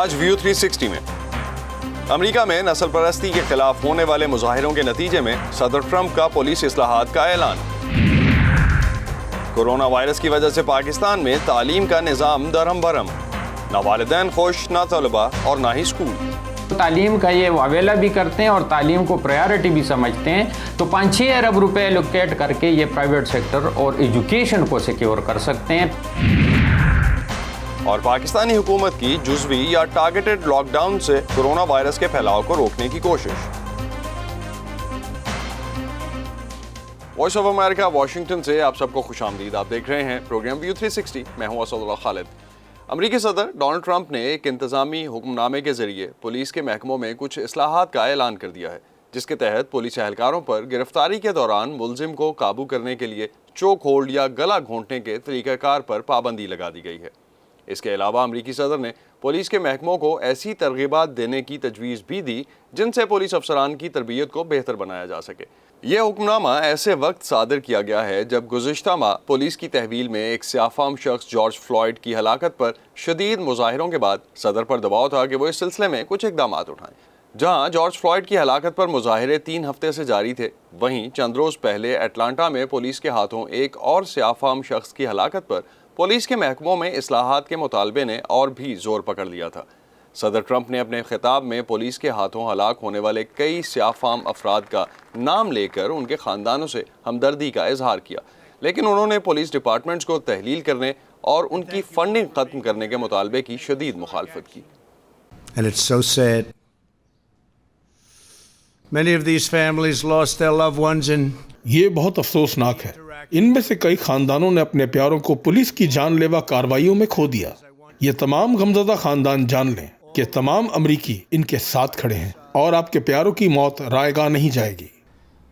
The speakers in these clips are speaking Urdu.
آج ویو 360 میں امریکہ میں نسل پرستی کے خلاف ہونے والے مظاہروں کے نتیجے میں صدر ٹرمپ کا پولیس اصلاحات کا اعلان۔ کورونا وائرس کی وجہ سے پاکستان میں تعلیم کا نظام درہم برہم، نہ والدین خوش، نہ طلبہ اور نہ ہی اسکول۔ تعلیم کا یہ واویلا بھی کرتے ہیں اور تعلیم کو پرائیورٹی بھی سمجھتے ہیں، تو 5-6 ارب روپے الوکیٹ کر کے یہ پرائیویٹ سیکٹر اور ایجوکیشن کو سیکیور کر سکتے ہیں۔ اور پاکستانی حکومت کی جزوی یا ٹارگیٹڈ لاک ڈاؤن سے کورونا وائرس کے پھیلاؤ کو روکنے کی کوشش۔ وائس آف امریکہ واشنگٹن سے آپ سب کو خوش آمدید۔ آپ دیکھ رہے ہیں پروگرام ویو 360۔ میں ہوں اسد اللہ خالد۔ امریکی صدر ڈونلڈ ٹرمپ نے ایک انتظامی حکم نامے کے ذریعے پولیس کے محکموں میں کچھ اصلاحات کا اعلان کر دیا ہے، جس کے تحت پولیس اہلکاروں پر گرفتاری کے دوران ملزم کو قابو کرنے کے لیے چوک ہولڈ یا گلا گھونٹنے کے طریقہ کار پر پابندی لگا دی گئی ہے۔ اس کے علاوہ امریکی صدر نے پولیس کے محکموں کو ایسی ترغیبات دینے کی تجویز بھی دی جن سے پولیس افسران کی تربیت کو بہتر بنایا جا سکے۔ یہ حکم نامہ ایسے وقت صادر کیا گیا ہے جب گزشتہ ماہ پولیس کی تحویل میں ایک سیاہ فام شخص جارج فلوئڈ کی ہلاکت پر شدید مظاہروں کے بعد صدر پر دباؤ تھا کہ وہ اس سلسلے میں کچھ اقدامات اٹھائیں۔ جہاں جارج فلوئڈ کی ہلاکت پر مظاہرے 3 ہفتے سے جاری تھے، وہیں چند روز پہلے اٹلانٹا میں پولیس کے ہاتھوں ایک اور سیاہ فام شخص کی ہلاکت پر پولیس کے محکموں میں اصلاحات کے مطالبے نے اور بھی زور پکڑ لیا تھا۔ صدر ٹرمپ نے اپنے خطاب میں پولیس کے ہاتھوں ہلاک ہونے والے کئی سیاہ فام افراد کا نام لے کر ان کے خاندانوں سے ہمدردی کا اظہار کیا، لیکن انہوں نے پولیس ڈپارٹمنٹس کو تحلیل کرنے اور ان کی فنڈنگ ختم کرنے کے مطالبے کی شدید مخالفت کی۔ And it's so sad. Many of these families lost their loved ones in یہ بہت افسوسناک ہے۔ ان میں سے کئی خاندانوں نے اپنے پیاروں کو پولیس کی جان لیوا کارروائیوں میں کھو دیا۔ یہ تمام غمزدہ خاندان جان لیں کہ تمام امریکی ان کے ساتھ کھڑے ہیں اور آپ کے پیاروں کی موت رائے گاہ نہیں جائے گی۔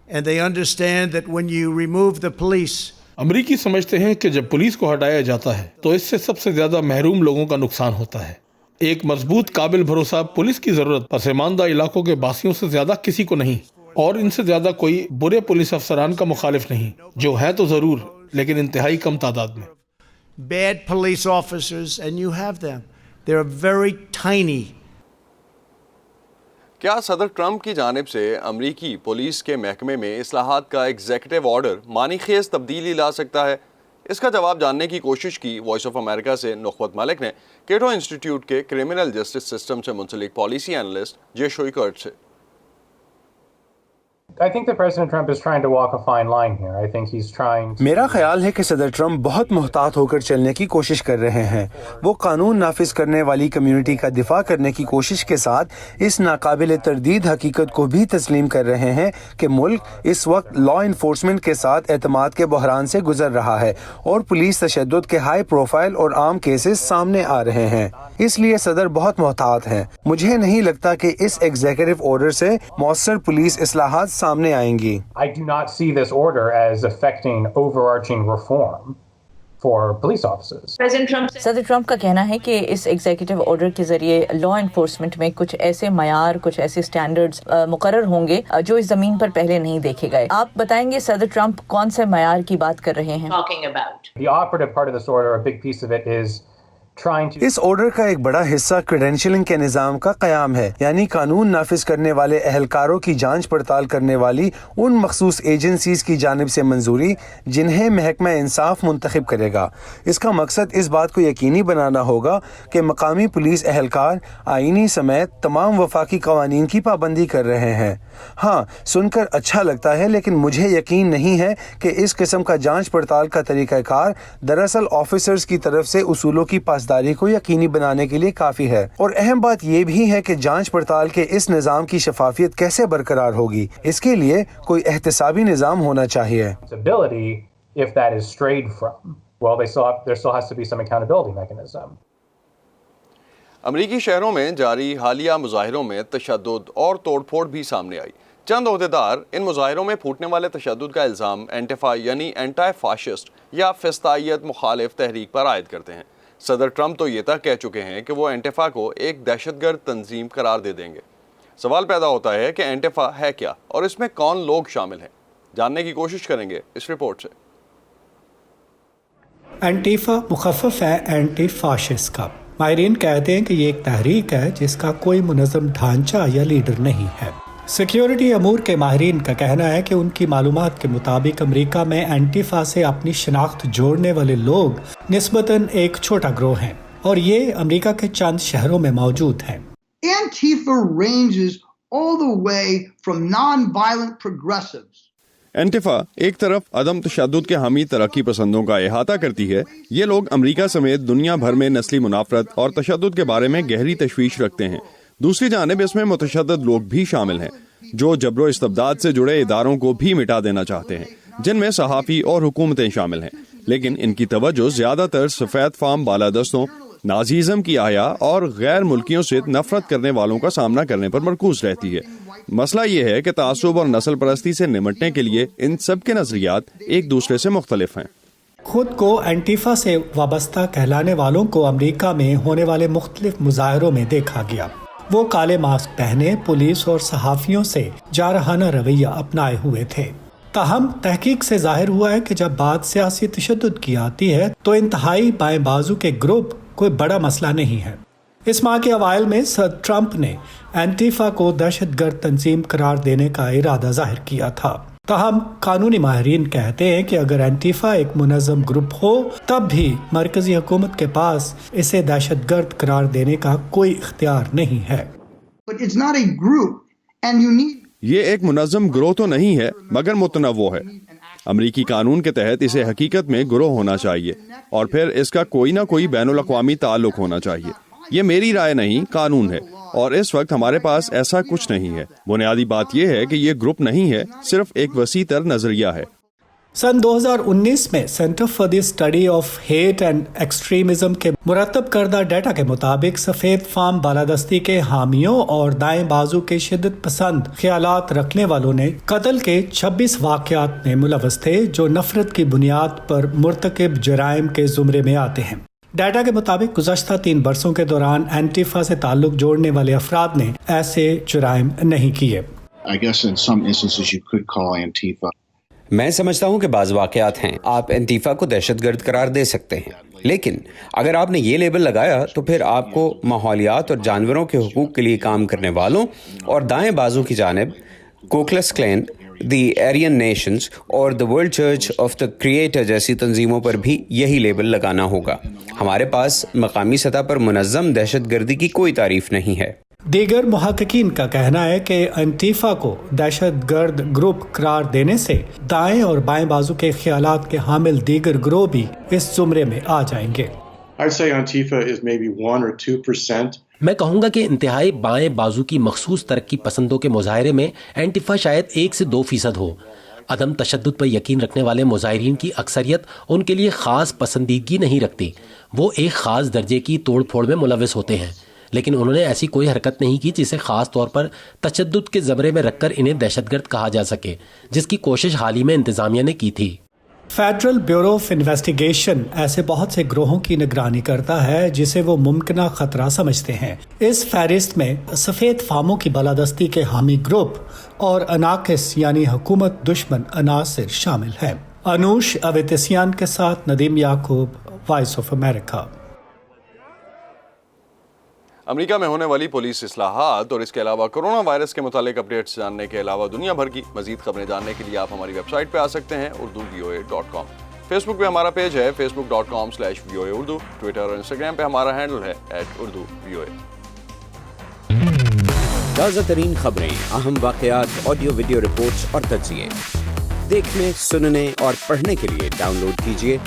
and they understand that when you remove the police, امریکی سمجھتے ہیں کہ جب پولیس کو ہٹایا جاتا ہے تو اس سے سب سے زیادہ محروم لوگوں کا نقصان ہوتا ہے۔ ایک مضبوط قابل بھروسہ پولیس کی ضرورت پسماندہ علاقوں کے باسیوں سے زیادہ کسی کو نہیں، اور ان سے زیادہ کوئی برے پولیس افسران کا مخالف نہیں، جو ہے تو ضرور لیکن انتہائی کم تعداد میں۔ bad police officers, and you have them. They're very tiny. کیا صدر ٹرمپ کی جانب سے امریکی پولیس کے محکمے میں اصلاحات کا ایگزیکٹو آرڈر معنی خیز تبدیلی لا سکتا ہے؟ اس کا جواب جاننے کی کوشش کی وائس آف امریکہ سے نخوت ملک نے کیٹو انسٹیٹیوٹ کے کرمنل جسٹس سسٹم سے منسلک پالیسی اینالسٹ جے شوئی کرٹ سے۔ I think that President Trump is trying to walk a fine line here. I think he's trying to... میرا خیال ہے کہ صدر ٹرمپ بہت محتاط ہو کر چلنے کی کوشش کر رہے ہیں۔ وہ قانون نافذ کرنے والی کمیونٹی کا دفاع کرنے کی کوشش کے ساتھ اس ناقابل تردید حقیقت کو بھی تسلیم کر رہے ہیں کہ ملک اس وقت لا انفورسمنٹ کے ساتھ اعتماد کے بحران سے گزر رہا ہے اور پولیس تشدد کے ہائی پروفائل اور عام کیسز سامنے آ رہے ہیں۔ اس لیے صدر بہت محتاط ہیں۔ مجھے نہیں لگتا کہ اس ایگزیکٹو آرڈر سے مؤثر پولیس اصلاحات سامنے آئیں گی۔ I do not see this order as affecting overarching reform for police officers. صدر ٹرمپ کا کہنا ہے کہ اس ایگزیکٹو آرڈر کے ذریعے لا انفورسمنٹ میں کچھ ایسے معیار، کچھ ایسے سٹینڈرڈز مقرر ہوں گے جو اس زمین پر پہلے نہیں دیکھے گئے۔ آپ بتائیں گے صدر ٹرمپ کون سے معیار کی بات کر رہے ہیں؟ The operative part of this order, a big piece of it, is trying to... اس آرڈر کا ایک بڑا حصہ کریڈینشلنگ کے نظام کا قیام ہے، یعنی قانون نافذ کرنے والے اہلکاروں کی جانچ پڑتال کرنے والی ان مخصوص ایجنسیز کی جانب سے منظوری جنہیں محکمہ انصاف منتخب کرے گا۔ اس کا مقصد اس بات کو یقینی بنانا ہوگا کہ مقامی پولیس اہلکار آئینی سمیت تمام وفاقی قوانین کی پابندی کر رہے ہیں۔ ہاں، سن کر اچھا لگتا ہے، لیکن مجھے یقین نہیں ہے کہ اس قسم کا جانچ پڑتال کا طریقہ کار دراصل آفیسرز کی طرف سے اصولوں کی پاسداری کو یقینی بنانے کے لیے کافی ہے۔ اور اہم بات یہ بھی ہے کہ جانچ پڑتال کے اس نظام کی شفافیت کیسے برقرار ہوگی۔ اس کے لیے کوئی احتسابی نظام ہونا چاہیے۔ If that is strayed from, well, there still has to be some accountability mechanism. امریکی شہروں میں جاری حالیہ مظاہروں میں تشدد اور توڑ پھوڑ بھی سامنے آئی۔ چند عہدیدار ان مظاہروں میں پھوٹنے والے تشدد کا الزام اینٹیفا یعنی اینٹائی فاشسٹ یا فسطائیت مخالف تحریک پر عائد کرتے ہیں۔ صدر ٹرمپ تو یہ تک کہہ چکے ہیں کہ وہ اینٹیفا کو ایک دہشت گرد تنظیم قرار دے دیں گے۔ سوال پیدا ہوتا ہے کہ اینٹیفا ہے کیا اور اس میں کون لوگ شامل ہیں؟ جاننے کی کوشش کریں گے اس رپورٹ سے۔ اینٹیفا مخفف ہے اینٹی فاشسٹ کا۔ ماہرین کہتے ہیں کہ یہ ایک تحریک ہے جس کا کوئی منظم ڈھانچہ یا لیڈر نہیں ہے۔ سیکیورٹی امور کے ماہرین کا کہنا ہے کہ ان کی معلومات کے مطابق امریکہ میں اینٹیفا سے اپنی شناخت جوڑنے والے لوگ نسبتاً ایک چھوٹا گروہ ہیں اور یہ امریکہ کے چند شہروں میں موجود ہیں۔ Antifa ranges all the way from non-violent progressives. اینٹیفا ایک طرف عدم تشدد کے حامی ترقی پسندوں کا احاطہ کرتی ہے۔ یہ لوگ امریکہ سمیت دنیا بھر میں نسلی منافرت اور تشدد کے بارے میں گہری تشویش رکھتے ہیں۔ دوسری جانب اس میں متشدد لوگ بھی شامل ہیں جو جبر و استبداد سے جڑے اداروں کو بھی مٹا دینا چاہتے ہیں، جن میں صحافی اور حکومتیں شامل ہیں، لیکن ان کی توجہ زیادہ تر سفید فام بالادستوں، نازیزم کی آیا اور غیر ملکیوں سے نفرت کرنے والوں کا سامنا کرنے پر مرکوز رہتی ہے۔ مسئلہ یہ ہے کہ تعصب اور نسل پرستی سے نمٹنے کے لیے ان سب کے نظریات ایک دوسرے سے مختلف ہیں۔ خود کو اینٹیفا سے وابستہ کہلانے والوں کو امریکہ میں ہونے والے مختلف مظاہروں میں دیکھا گیا۔ وہ کالے ماسک پہنے پولیس اور صحافیوں سے جارحانہ رویہ اپنائے ہوئے تھے۔ تاہم تحقیق سے ظاہر ہوا ہے کہ جب بات سیاسی تشدد کی آتی ہے تو انتہائی بائیں بازو کے گروپ کوئی بڑا مسئلہ نہیں ہے۔ اس ماہ کے اوائل میں صدر ٹرمپ نے اینٹیفا کو دہشت گرد تنظیم قرار دینے کا ارادہ ظاہر کیا تھا۔ تاہم قانونی ماہرین کہتے ہیں کہ اگر اینٹیفا ایک منظم گروپ ہو تب بھی مرکزی حکومت کے پاس اسے دہشت گرد قرار دینے کا کوئی اختیار نہیں ہے۔ But it's not a group and you need یہ ایک منظم گروہ تو نہیں ہے مگر متنوع ہے۔ امریکی قانون کے تحت اسے حقیقت میں گروہ ہونا چاہیے اور پھر اس کا کوئی نہ کوئی بین الاقوامی تعلق ہونا چاہیے۔ یہ میری رائے نہیں، قانون ہے، اور اس وقت ہمارے پاس ایسا کچھ نہیں ہے۔ بنیادی بات یہ ہے کہ یہ گروپ نہیں ہے، صرف ایک وسیع تر نظریہ ہے۔ سن 2019 میں Center for the Study of Hate and Extremism کے مرتب کردہ ڈیٹا کے مطابق سفید فام بالادستی کے حامیوں اور دائیں بازو کے شدت پسند خیالات رکھنے والوں نے قتل کے 26 واقعات میں ملوث تھے جو نفرت کی بنیاد پر مرتکب جرائم کے زمرے میں آتے ہیں۔ ڈیٹا کے مطابق گزشتہ 3 برسوں کے دوران اینٹیفا سے تعلق جوڑنے والے افراد نے ایسے جرائم نہیں کیے۔ میں سمجھتا ہوں کہ بعض واقعات ہیں آپ اینٹیفا کو دہشت گرد قرار دے سکتے ہیں، لیکن اگر آپ نے یہ لیبل لگایا تو پھر آپ کو ماحولیات اور جانوروں کے حقوق کے لیے کام کرنے والوں اور دائیں بازو کی جانب کوکلس کلین، دی ایرین نیشنز اور دی world church of the creator جیسی تنظیموں پر بھی یہی لیبل لگانا ہوگا۔ ہمارے پاس مقامی سطح پر منظم دہشت گردی کی کوئی تعریف نہیں ہے۔ دیگر محققین کا کہنا ہے کہ اینٹیفا کو دہشت گرد گروپ قرار دینے سے دائیں اور بائیں بازو کے خیالات کے حامل دیگر گروہ بھی اس زمرے میں آ جائیں گے۔ میں کہوں گا کہ انتہائی بائیں بازو کی مخصوص ترقی پسندوں کے مظاہرے میں اینٹیفا شاید 1 سے 2% ہو۔ عدم تشدد پر یقین رکھنے والے مظاہرین کی اکثریت ان کے لیے خاص پسندیدگی نہیں رکھتی، وہ ایک خاص درجے کی توڑ پھوڑ میں ملوث ہوتے ہیں، لیکن انہوں نے ایسی کوئی حرکت نہیں کی جسے خاص طور پر تشدد کے زمرے میں رکھ کر انہیں دہشت گرد کہا جا سکے، جس کی کوشش حال ہی میں انتظامیہ نے کی تھی۔ فیڈرل بیورو آف انویسٹیگیشن ایسے بہت سے گروہوں کی نگرانی کرتا ہے جسے وہ ممکنہ خطرہ سمجھتے ہیں۔ اس فہرست میں سفید فاموں کی بالادستی کے حامی گروپ اور اناکس یعنی حکومت دشمن عناصر شامل ہیں۔ انوش اویتسیان کے ساتھ ندیم یعقوب، وائس آف امریکہ۔ امریکہ میں ہونے والی پولیس اصلاحات اور اس کے علاوہ کرونا وائرس کے متعلق اپڈیٹس جاننے کے علاوہ دنیا بھر کی مزید خبریں جاننے کے لیے آپ ہماری ویب سائٹ پہ آ سکتے ہیں urduvoa.com۔ فیس بک پہ ہمارا پیج ہے facebook.com/VOA Urdu، ٹویٹر اور انسٹاگرام پہ ہمارا ہینڈل ہے @urduvoa۔ تازہ ترین خبریں، اہم واقعات، آڈیو ویڈیو رپورٹس اور تجزیے دیکھنے، سننے اور پڑھنے کے لیے ڈاؤن لوڈ کیجیے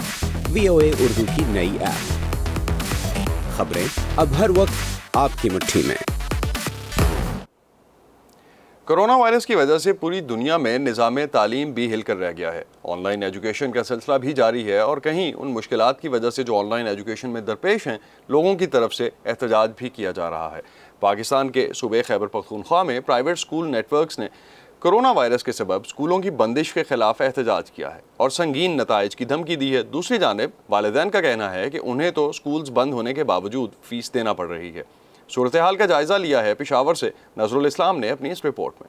VOA اردو کی نئی ایپ۔ خبریں اب ہر وقت آپ کی مٹھی میں۔ کرونا وائرس کی وجہ سے پوری دنیا میں نظام تعلیم بھی ہل کر رہ گیا ہے۔ آن لائن ایجوکیشن کا سلسلہ بھی جاری ہے اور کہیں ان مشکلات کی وجہ سے جو آن لائن ایجوکیشن میں درپیش ہیں لوگوں کی طرف سے احتجاج بھی کیا جا رہا ہے۔ پاکستان کے صوبے خیبر پختونخوا میں پرائیویٹ اسکول نیٹ ورکس نے کرونا وائرس کے سبب اسکولوں کی بندش کے خلاف احتجاج کیا ہے اور سنگین نتائج کی دھمکی دی ہے۔ دوسری جانب والدین کا کہنا ہے کہ انہیں تو اسکولز بند ہونے کے باوجود فیس دینا پڑ رہی ہے۔ صورتحال کا جائزہ لیا ہے پشاور سے نظر الاسلام نے اپنی اس رپورٹ میں۔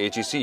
HEC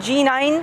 G9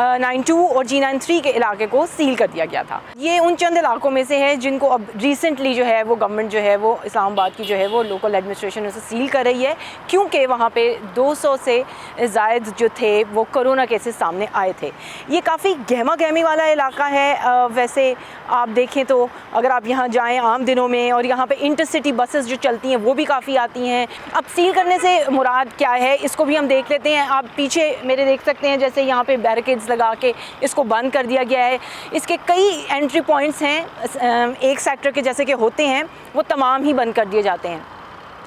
G92 اور G93 کے علاقے کو سیل کر دیا گیا تھا. یہ ان چند علاقوں میں سے ہے جن کو اب ریسنٹلی جو ہے وہ گورنمنٹ جو ہے وہ اسلام آباد کی جو ہے وہ لوکل ایڈمنسٹریشن اسے سیل کر رہی ہے, کیونکہ وہاں پہ 200 سے زائد جو تھے وہ کرونا کیسز سامنے آئے تھے. یہ کافی گہما گہمی والا علاقہ ہے. ویسے آپ دیکھیں تو اگر آپ یہاں جائیں عام دنوں میں, اور یہاں پہ انٹرسٹی بسز جو چلتی ہیں وہ بھی کافی آتی ہیں. اب سیل کرنے سے مراد کیا ہے اس کو بھی ہم دیکھ لیتے ہیں. آپ پیچھے میرے دیکھ سکتے ہیں جیسے یہاں پہ بیریکیڈز لگا کے اس کو بند کر دیا گیا ہے. اس کے کئی انٹری پوائنٹس ہیں ایک سیکٹر کے جیسے کہ ہوتے ہیں, وہ تمام ہی بند کر دیے جاتے ہیں.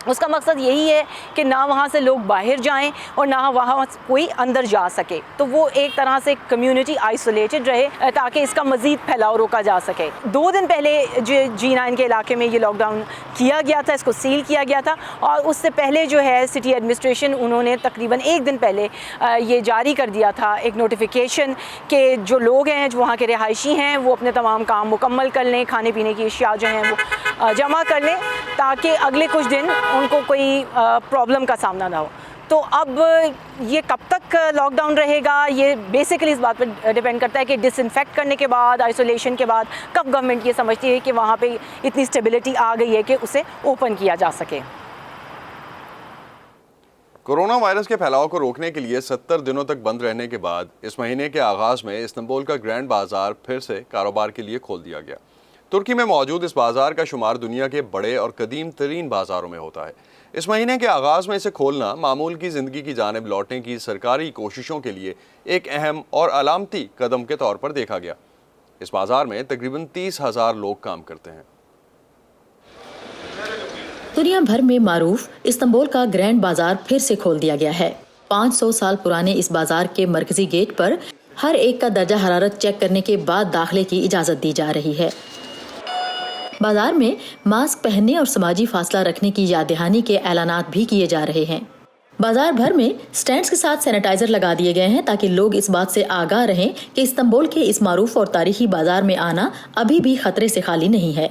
اس کا مقصد یہی ہے کہ نہ وہاں سے لوگ باہر جائیں اور نہ وہاں کوئی اندر جا سکے, تو وہ ایک طرح سے کمیونٹی آئسولیٹڈ رہے تاکہ اس کا مزید پھیلاؤ روکا جا سکے. 2 دن پہلے جو G9 کے علاقے میں یہ لاک ڈاؤن کیا گیا تھا, اس کو سیل کیا گیا تھا, اور اس سے پہلے جو ہے سٹی ایڈمنسٹریشن انہوں نے تقریباً 1 دن پہلے یہ جاری کر دیا تھا ایک نوٹیفیکیشن کہ جو لوگ ہیں جو وہاں کے رہائشی ہیں وہ اپنے تمام کام مکمل کر لیں, کھانے پینے کی اشیاء جو ہیں وہ جمع کر لیں تاکہ اگلے کچھ دن ان کو کوئی پرابلم کا سامنا نہ ہو. تو اب یہ کب تک لاک ڈاؤن رہے گا, یہ بیسیکلی اس بات پر ڈیپینڈ کرتا ہے کہ ڈس انفیکٹ کرنے کے بعد, آئسولیشن کے بعد کب گورنمنٹ یہ سمجھتی ہے کہ وہاں پہ اتنی اسٹیبلٹی آ گئی ہے کہ اسے اوپن کیا جا سکے. کورونا وائرس کے پھیلاؤ کو روکنے کے لیے 70 دنوں تک بند رہنے کے بعد اس مہینے کے آغاز میں استنبول کا گرینڈ بازار پھر سے کاروبار کے لیے کھول دیا گیا. ترکی میں موجود اس بازار کا شمار دنیا کے بڑے اور قدیم ترین بازاروں میں ہوتا ہے. اس مہینے کے آغاز میں اسے کھولنا معمول کی زندگی کی جانب لوٹنے کی سرکاری کوششوں کے لیے ایک اہم اور علامتی قدم کے طور پر دیکھا گیا. اس بازار میں تقریباً 30,000 لوگ کام کرتے ہیں. دنیا بھر میں معروف استنبول کا گرینڈ بازار پھر سے کھول دیا گیا ہے. 500 سال پرانے اس بازار کے مرکزی گیٹ پر ہر ایک کا درجہ حرارت چیک کرنے کے بعد داخلے کی اجازت دی جا رہی ہے. بازار میں ماسک پہننے اور سماجی فاصلہ رکھنے کی یاد دہانی کے اعلانات بھی کیے جا رہے ہیں. بازار بھر میں سٹینڈز کے ساتھ سینیٹائزر لگا دیے گئے ہیں تاکہ لوگ اس بات سے آگاہ رہیں کہ استنبول کے اس معروف اور تاریخی بازار میں آنا ابھی بھی خطرے سے خالی نہیں ہے.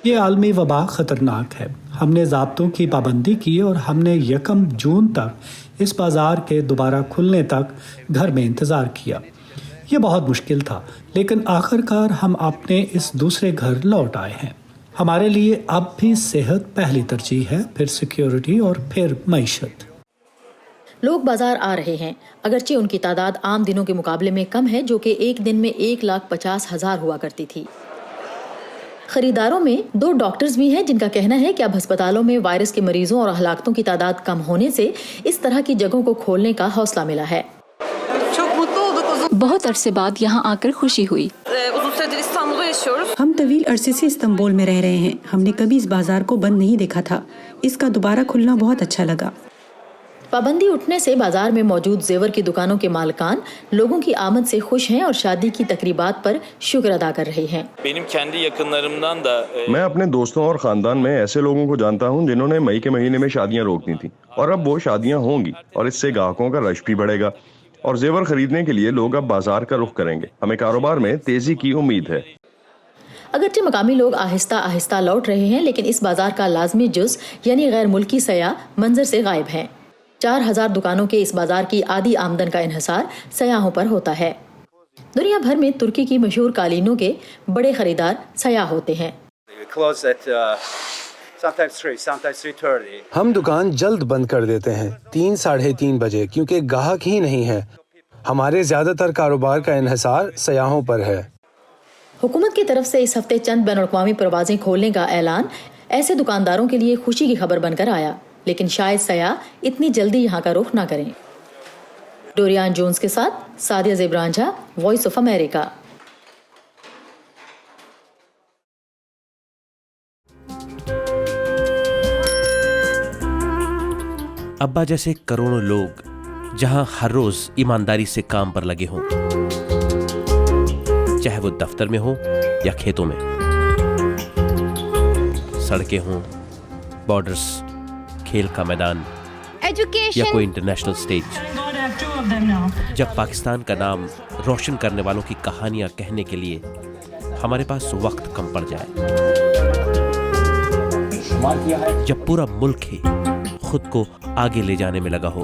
یہ عالمی وبا خطرناک ہے. ہم نے ضابطوں کی پابندی کی اور ہم نے 1 جون تک اس بازار کے دوبارہ کھلنے تک گھر میں انتظار کیا. یہ بہت مشکل تھا, لیکن آخر کار ہم اپنے اس دوسرے گھر لوٹ آئے ہیں. ہمارے لیے اب بھی صحت پہلی ترجیح ہے, پھر سیکیورٹی اور پھر معیشت. لوگ بازار آ رہے ہیں, اگرچہ ان کی تعداد عام دنوں کے مقابلے میں کم ہے جو کہ ایک دن میں 1,50,000 ہوا کرتی تھی. خریداروں میں 2 ڈاکٹرز بھی ہیں جن کا کہنا ہے کہ اب ہسپتالوں میں وائرس کے مریضوں اور ہلاکتوں کی تعداد کم ہونے سے اس طرح کی جگہوں کو کھولنے کا حوصلہ ملا ہے. بہت عرصے بعد یہاں آ کر خوشی ہوئی. ہم طویل عرصے سے استنبول میں رہ رہے ہیں. ہم نے کبھی اس بازار کو بند نہیں دیکھا تھا. اس کا دوبارہ کھلنا بہت اچھا لگا. پابندی اٹھنے سے بازار میں موجود زیور کی دکانوں کے مالکان لوگوں کی آمد سے خوش ہیں اور شادی کی تقریبات پر شکر ادا کر رہے ہیں. میں اپنے دوستوں اور خاندان میں ایسے لوگوں کو جانتا ہوں جنہوں نے مئی کے مہینے میں شادیاں روک دی تھیں, اور اب وہ شادیاں ہوں گی اور اس سے گاہکوں کا رش بھی بڑھے گا اور زیور خریدنے کے لیے لوگ اب بازار کا رخ کریں گے. ہمیں کاروبار میں تیزی کی امید ہے. اگرچہ مقامی لوگ آہستہ آہستہ لوٹ رہے ہیں, لیکن اس بازار کا لازمی جز یعنی غیر ملکی سیاح منظر سے غائب ہیں. 4,000 دکانوں کے اس بازار کی آدھی آمدن کا انحصار سیاحوں پر ہوتا ہے. دنیا بھر میں ترکی کی مشہور قالینوں کے بڑے خریدار سیاح ہوتے ہیں. ہم دکان جلد بند کر دیتے ہیں 3-3:30 بجے کیونکہ گاہک ہی نہیں ہے. ہمارے زیادہ تر کاروبار کا انحصار سیاحوں پر ہے. حکومت کی طرف سے اس ہفتے چند بین الاقوامی پروازیں کھولنے کا اعلان ایسے دکانداروں کے لیے خوشی کی خبر بن کر آیا, لیکن شاید سیاح اتنی جلدی یہاں کا رخ نہ کریں. ڈوریان جونز کے ساتھ سادیہ زیبرانجھا, وائس آف امریکہ. ابا جیسے کروڑوں لوگ جہاں ہر روز ایمانداری سے کام پر لگے ہوں, چاہے وہ دفتر میں ہوں یا کھیتوں میں, سڑکیں ہوں, بارڈرز, کھیل کا میدان یا کوئی انٹرنیشنل سٹیج. جب پاکستان کا نام روشن کرنے والوں کی کہانیاں کہنے کے لیے ہمارے پاس وقت کم پڑ جائے, جب پورا ملک ہی خود کو آگے لے جانے میں لگا ہو,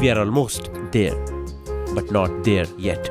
We are almost there, but not there yet.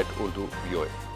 @urduvoa।